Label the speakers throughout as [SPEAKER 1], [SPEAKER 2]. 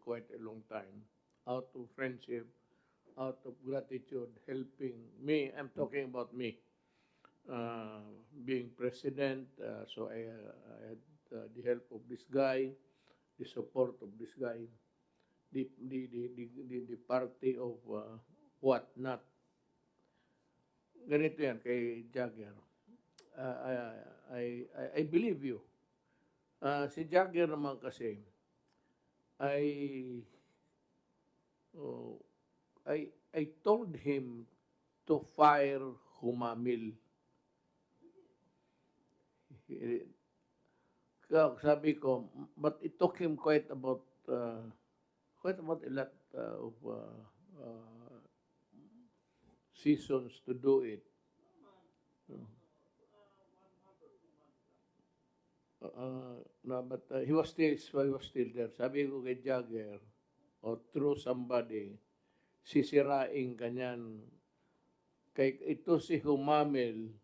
[SPEAKER 1] quite a long time, out of friendship, out of gratitude, helping me. I'm talking about me, uh, being president. So I had the help of this guy, the support of this guy, the party of what not. Ganito yan kay Jagger. Uh, I, I believe you. Si Jagger naman kasi, I, oh, I told him to fire Humamil. Sabi ko, but it took him quite about a lot of seasons to do it. No, but he was still there. Sabi ko kay Jagger, or through somebody, sisirain kanyan. Kay ito si Humamil,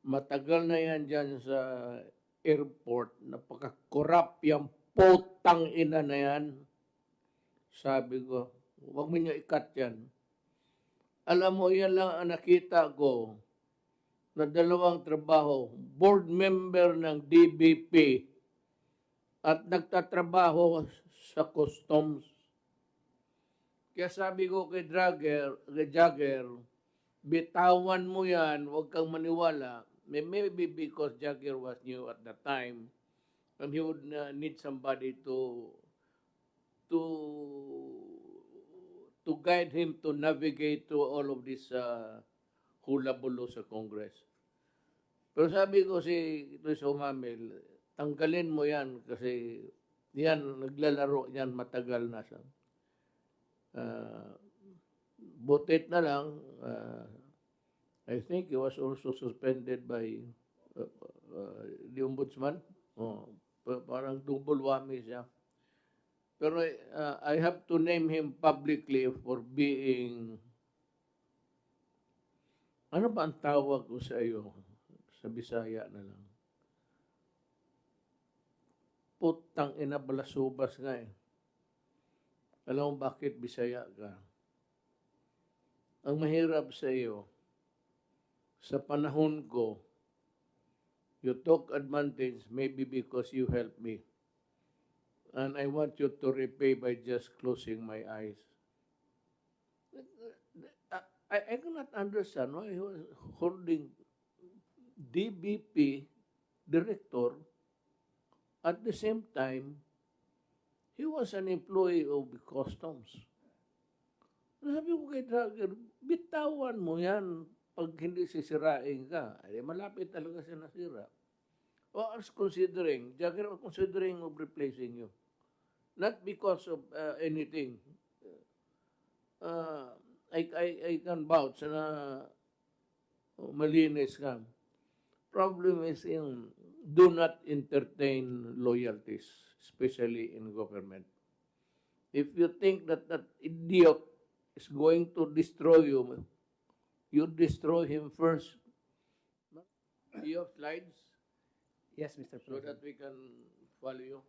[SPEAKER 1] matagal na yan dyan sa airport, napaka-corrupt yung potang ina na yan. Sabi ko, huwag mo niyo ikat yan. Alam mo, yan lang ang nakita ko na dalawang trabaho, board member ng DBP at nagtatrabaho sa customs. Kaya sabi ko kay Jagger, bitawan mo yan, huwag kang maniwala. Maybe because Jagger was new at that time and he would need somebody to guide him to navigate through all of this hula-bulo sa Congress. Pero sabi ko si Luis Humamil, tanggalin mo yan kasi yan, naglalaro yan matagal na siya. Butit na lang, I think he was also suspended by the ombudsman. Parang double whammy siya. Pero I have to name him publicly for being, ano ba ang tawag ko sa iyo? Sa Bisaya na lang. Putang ina, balasubas nga eh. Alam mo bakit Bisaya ka? Ang mahirap sa iyo, sa panahon ko, you took advantage maybe because you helped me. And I want you to repay by just closing my eyes. I cannot understand why he was holding DBP director at the same time he was an employee of the customs. Sabi ko kay Drager, bitawan mo yan pag hindi sisirain ka. Ay, malapit talaga siya nasira. Or considering, Jagger was considering of replacing you. Not because of anything. I can vouch na malinis ka. Problem is do not entertain loyalties, especially in government. If you think that idiot is going to destroy you, you destroy him first. Do you have slides?
[SPEAKER 2] Yes, Mr.
[SPEAKER 1] So
[SPEAKER 2] President.
[SPEAKER 1] that we can follow you.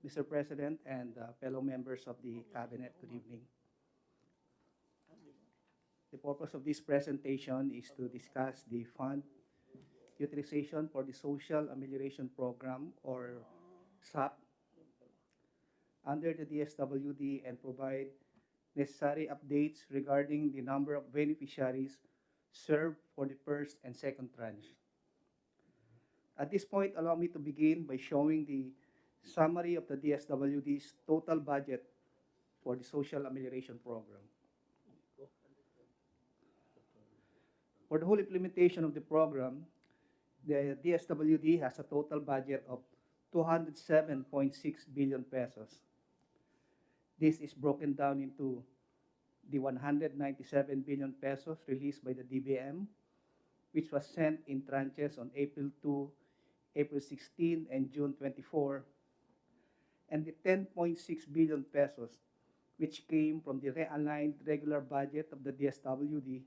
[SPEAKER 2] Mr. President and fellow members of the Cabinet, good evening. The purpose of this presentation is to discuss the fund utilization for the Social Amelioration Program, or SAP, under the DSWD and provide necessary updates regarding the number of beneficiaries served for the first and second tranche. At this point, allow me to begin by showing the summary of the DSWD's total budget for the Social Amelioration Program. For the whole implementation of the program, the DSWD has a total budget of 207.6 billion pesos. This is broken down into the 197 billion pesos released by the DBM, which was sent in tranches on April 2, April 16, and June 24, and the 10.6 billion pesos, which came from the realigned regular budget of the DSWD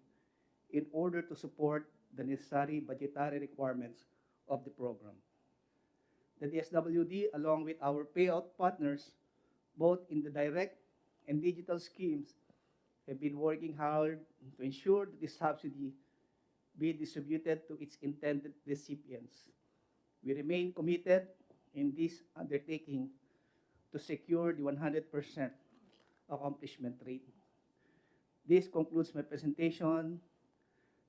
[SPEAKER 2] in order to support the necessary budgetary requirements of the program. The DSWD, along with our payout partners, both in the direct and digital schemes, have been working hard to ensure that this subsidy be distributed to its intended recipients. We remain committed in this undertaking to secure the 100% accomplishment rate. This concludes my presentation.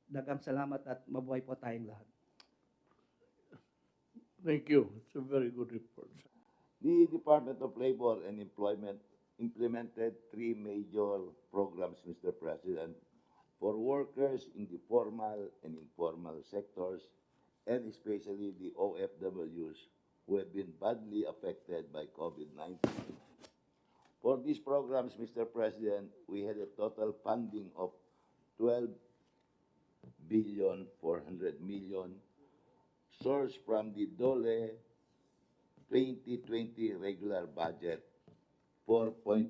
[SPEAKER 2] Daghang salamat at mabuhay po tayong lahat.
[SPEAKER 1] Thank you. It's a very good report.
[SPEAKER 3] The Department of Labor and Employment implemented three major programs, Mr. President, for workers in the formal and informal sectors, and especially the OFWs who have been badly affected by COVID-19. For these programs, Mr. President, we had a total funding of 12,400,000,000 sourced from the DOLE 2020 regular budget, 4.8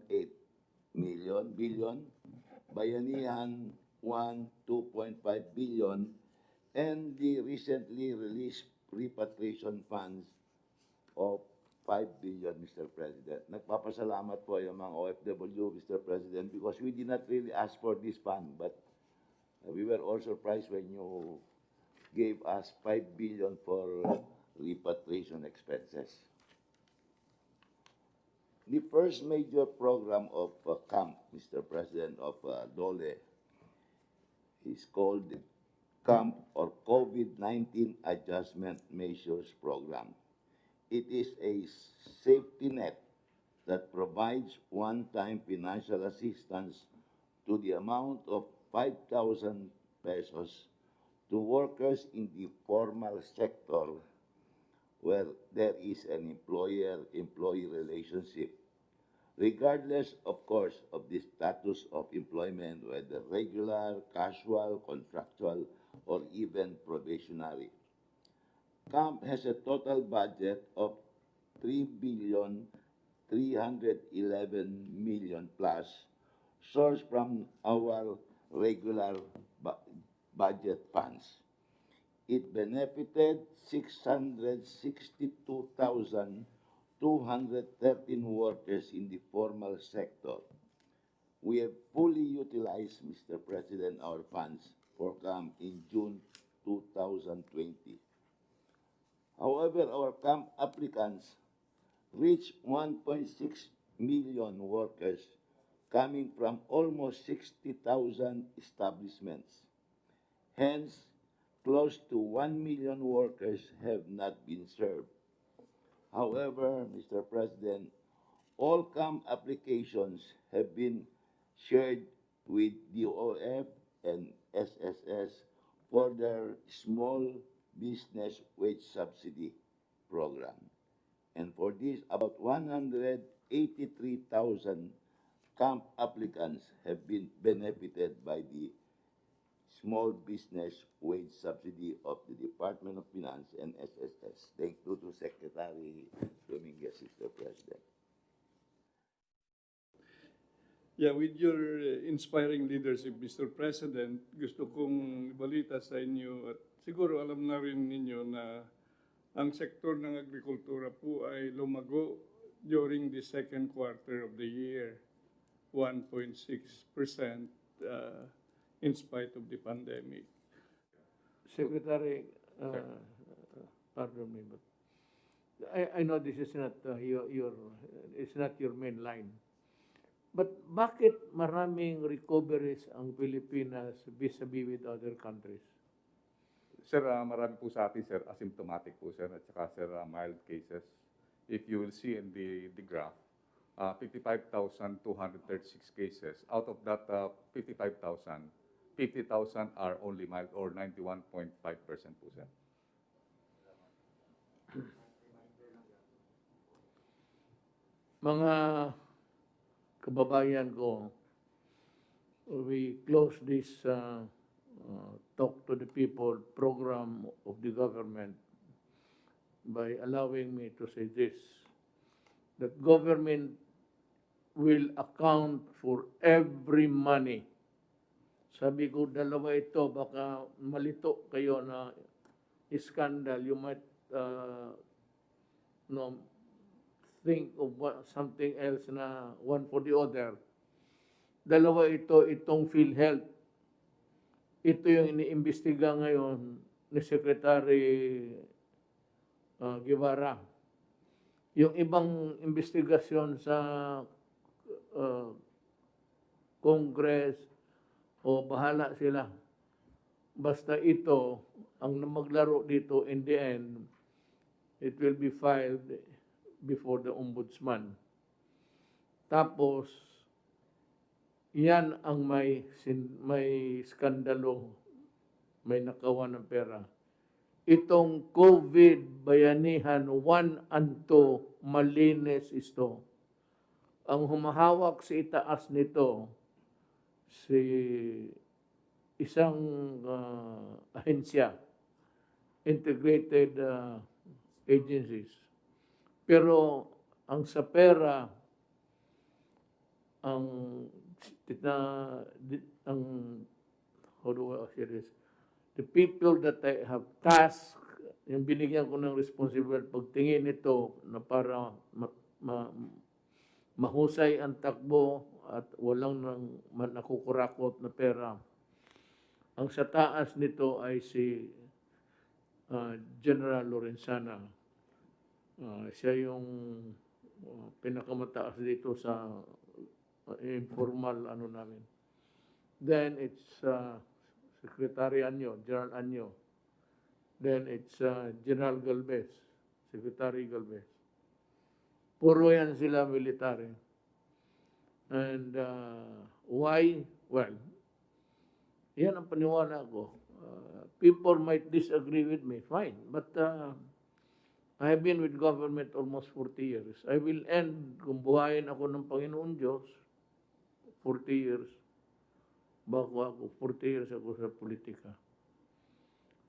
[SPEAKER 3] billion, Bayanihan 2.5 billion, and the recently released repatriation funds of 5 billion, Mr. President. Nagpapasalamat po yung mga OFW, Mr. President, because we did not really ask for this fund, but we were all surprised when you gave us 5 billion for repatriation expenses. The first major program of CAMP, Mr. President, of DOLE is called the CAMP, or COVID-19 Adjustment Measures Program. It is a safety net that provides one-time financial assistance to the amount of 5,000 pesos to workers in the formal sector where there is an employer-employee relationship, regardless, of course, of the status of employment, whether regular, casual, contractual, or even probationary. CAMP has a total budget of 3,311,000,000 plus, sourced from our regular budget funds. It benefited 662,213 workers in the formal sector. We have fully utilized, Mr. President, our funds for CAMP in June 2020. However, our CAMP applicants reached 1.6 million workers coming from almost 60,000 establishments. Hence, close to 1 million workers have not been served. However, Mr. President, all CAMP applications have been shared with DOF and SSS for their small business wage subsidy program. And for this, about 183,000 CAMP applicants have been benefited by the small business wage subsidy of the Department of Finance and SSS. Thank you to Secretary Dominguez, Mr. President.
[SPEAKER 4] Yeah, with your inspiring leadership, Mr. President, gusto kong balita sa inyo at siguro alam na rin ninyo na ang sektor ng agrikultura po ay lumago during the second quarter of the year, 1.6% in spite of the pandemic.
[SPEAKER 1] Secretary, pardon me, but I know this is not it's not your main line. But bakit maraming recoveries ang Pilipinas vis-a-vis with other countries?
[SPEAKER 5] Sir, marami po sa atin, sir, asymptomatic po, sir, at saka, sir, mild cases. If you will see in the graph, 55,236 cases. Out of that 55,000, 50,000 are only mild, or 91.5% po, sir.
[SPEAKER 1] Mga kababayan ko, we close this Talk to the People program of the government by allowing me to say this, that government will account for every money. Sabi ko, dalawa ito, baka malito kayo na scandal. You might no, think of something else na one for the other. Dalawa ito, itong PhilHealth. Ito yung iniimbestiga ngayon ni Secretary Guevara. Yung ibang investigasyon sa uh, Congress o bahala sila. Basta ito, ang maglaro dito in the end, it will be filed before the ombudsman. Tapos, yan ang may skandalo, may nakawan ng pera. Itong COVID bayanihan 1 and 2, malinis ito. Ang humahawak sa itaas nito, si isang ahensya, integrated agencies. Pero ang sa pera, ang how do I say this? The people that I have tasked, yung binigyan ko ng responsibility, pagtingin ito na para mahusay ang takbo at walang nakukurakot na pera. Ang sa taas nito ay si General Lorenzana. Siya yung pinakamataas dito sa informal namin. Then it's Secretary Anyo, General Anyo. Then it's General Galvez, Secretary Galvez. Puro yan sila military. And why? Well, yan ang paniwala ko. People might disagree with me, fine. But I have been with government almost 40 years. I will end, kung buhayin ako ng Panginoon Diyos, 40 years. Bago ako, 40 years ako sa politika.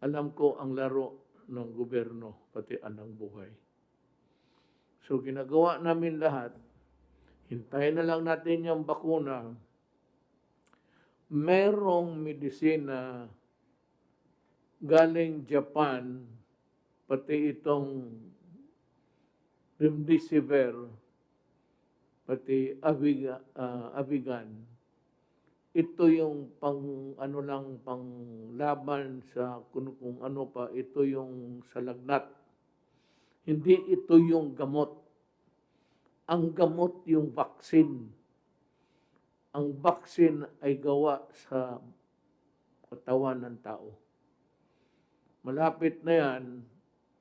[SPEAKER 1] Alam ko ang laro ng gobyerno, pati anang buhay. So ginagawa namin lahat, hintayin na lang natin yung bakuna. Merong medisina galing Japan, pati itong remdesivir, pati Avigan. Ito yung panglaban sa kung ano pa, ito yung sa lagnat. Hindi ito yung gamot. Ang gamot yung vaccine. Ang vaccine ay gawa sa katawan ng tao. Malapit na yan,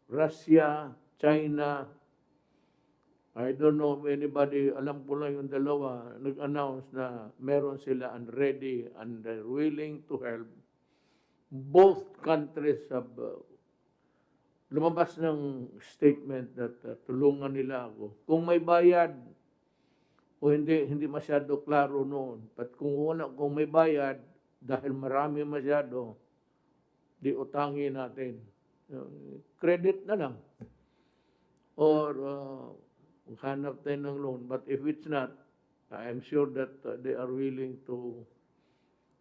[SPEAKER 1] Russia, China, I don't know if anybody, alam ko lang yung dalawa, nag-announce na meron sila and ready and they're willing to help. Both countries have lumabas ng statement that tulungan nila ako. Kung may bayad o hindi masyado klaro noon. But kung may bayad, dahil marami masyado, di utangin natin. Credit na lang. Or hanap tayo ng loan. But if it's not, I am sure that they are willing to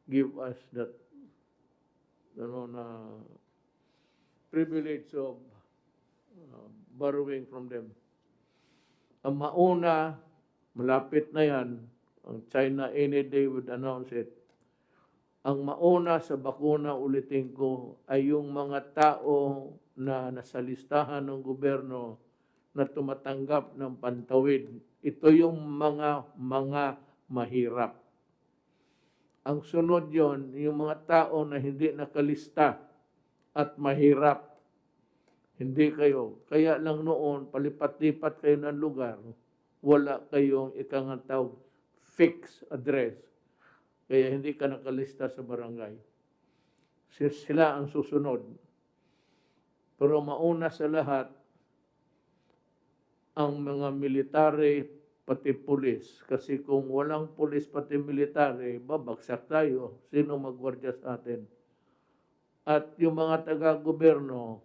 [SPEAKER 1] give us that privilege of borrowing from them. Ang mauna, malapit na yan, ang China any day would announce it. Ang mauna sa bakuna, ulitin ko, ay yung mga tao na nasa listahan ng gobyerno na tumatanggap ng pantawid. Ito yung mga mahirap. Ang sunod yon, yung mga tao na hindi nakalista at mahirap. Hindi kayo. Kaya lang noon, palipat-lipat kayo ng lugar, wala kayong ikangataw fixed address. Kaya hindi ka nakalista sa barangay. Sila ang susunod. Pero mauna sa lahat, ang mga military pati pulis. Kasi kung walang pulis pati military, babagsak tayo. Sino magwardya sa atin? At yung mga taga-gobyerno,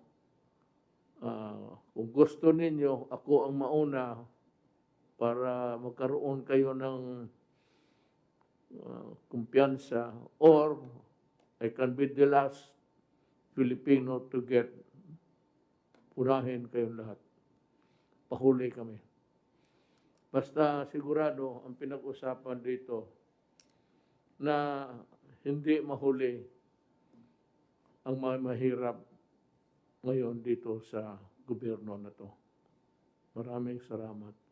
[SPEAKER 1] kung gusto ninyo, ako ang mauna para magkaroon kayo ng kumpiyansa, or I can be the last Filipino to get, unahin kayong lahat. magpahuli kami. Basta sigurado ang pinag-usapan dito na hindi mahuli ang mga mahirap ngayon dito sa gobyerno na to. Maraming salamat.